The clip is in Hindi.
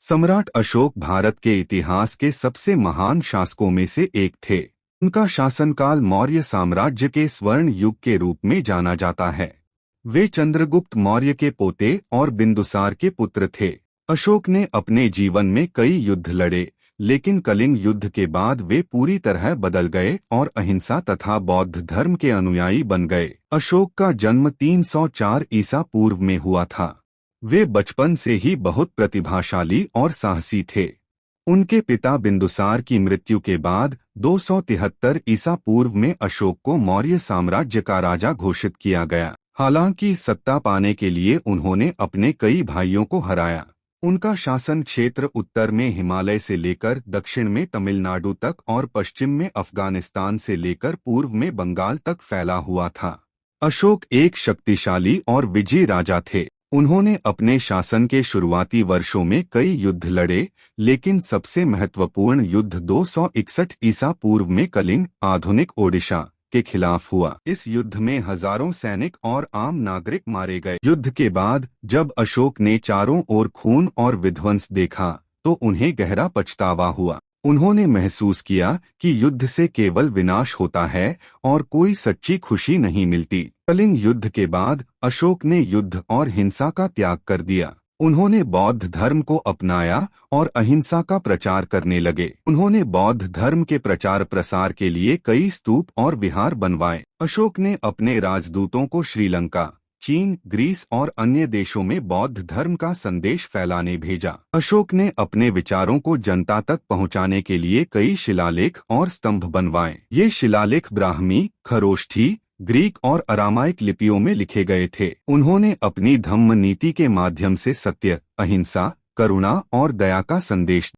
सम्राट अशोक भारत के इतिहास के सबसे महान शासकों में से एक थे। उनका शासनकाल मौर्य साम्राज्य के स्वर्ण युग के रूप में जाना जाता है। वे चंद्रगुप्त मौर्य के पोते और बिंदुसार के पुत्र थे। अशोक ने अपने जीवन में कई युद्ध लड़े, लेकिन कलिंग युद्ध के बाद वे पूरी तरह बदल गए और अहिंसा तथा बौद्ध धर्म के अनुयायी बन गए। अशोक का जन्म 304 ईसा पूर्व में हुआ था। वे बचपन से ही बहुत प्रतिभाशाली और साहसी थे। उनके पिता बिंदुसार की मृत्यु के बाद 273 ईसा पूर्व में अशोक को मौर्य साम्राज्य का राजा घोषित किया गया। हालांकि सत्ता पाने के लिए उन्होंने अपने कई भाइयों को हराया। उनका शासन क्षेत्र उत्तर में हिमालय से लेकर दक्षिण में तमिलनाडु तक और पश्चिम में अफगानिस्तान से लेकर पूर्व में बंगाल तक फैला हुआ था। अशोक एक शक्तिशाली और विजयी राजा थे। उन्होंने अपने शासन के शुरुआती वर्षों में कई युद्ध लड़े, लेकिन सबसे महत्वपूर्ण युद्ध 261 ईसा पूर्व में कलिंग, आधुनिक ओडिशा, के खिलाफ हुआ। इस युद्ध में हजारों सैनिक और आम नागरिक मारे गए। युद्ध के बाद जब अशोक ने चारों ओर खून और विध्वंस देखा तो उन्हें गहरा पछतावा हुआ। उन्होंने महसूस किया कि युद्ध से केवल विनाश होता है और कोई सच्ची खुशी नहीं मिलती। कलिंग युद्ध के बाद अशोक ने युद्ध और हिंसा का त्याग कर दिया। उन्होंने बौद्ध धर्म को अपनाया और अहिंसा का प्रचार करने लगे। उन्होंने बौद्ध धर्म के प्रचार प्रसार के लिए कई स्तूप और विहार बनवाए। अशोक ने अपने राजदूतों को श्रीलंका, चीन, ग्रीस और अन्य देशों में बौद्ध धर्म का संदेश फैलाने भेजा। अशोक ने अपने विचारों को जनता तक पहुंचाने के लिए कई शिलालेख और स्तंभ बनवाए। ये शिलालेख ब्राह्मी, खरोष्ठी, ग्रीक और अरामाइक लिपियों में लिखे गए थे। उन्होंने अपनी धम्म नीति के माध्यम से सत्य, अहिंसा, करुणा और दया का संदेश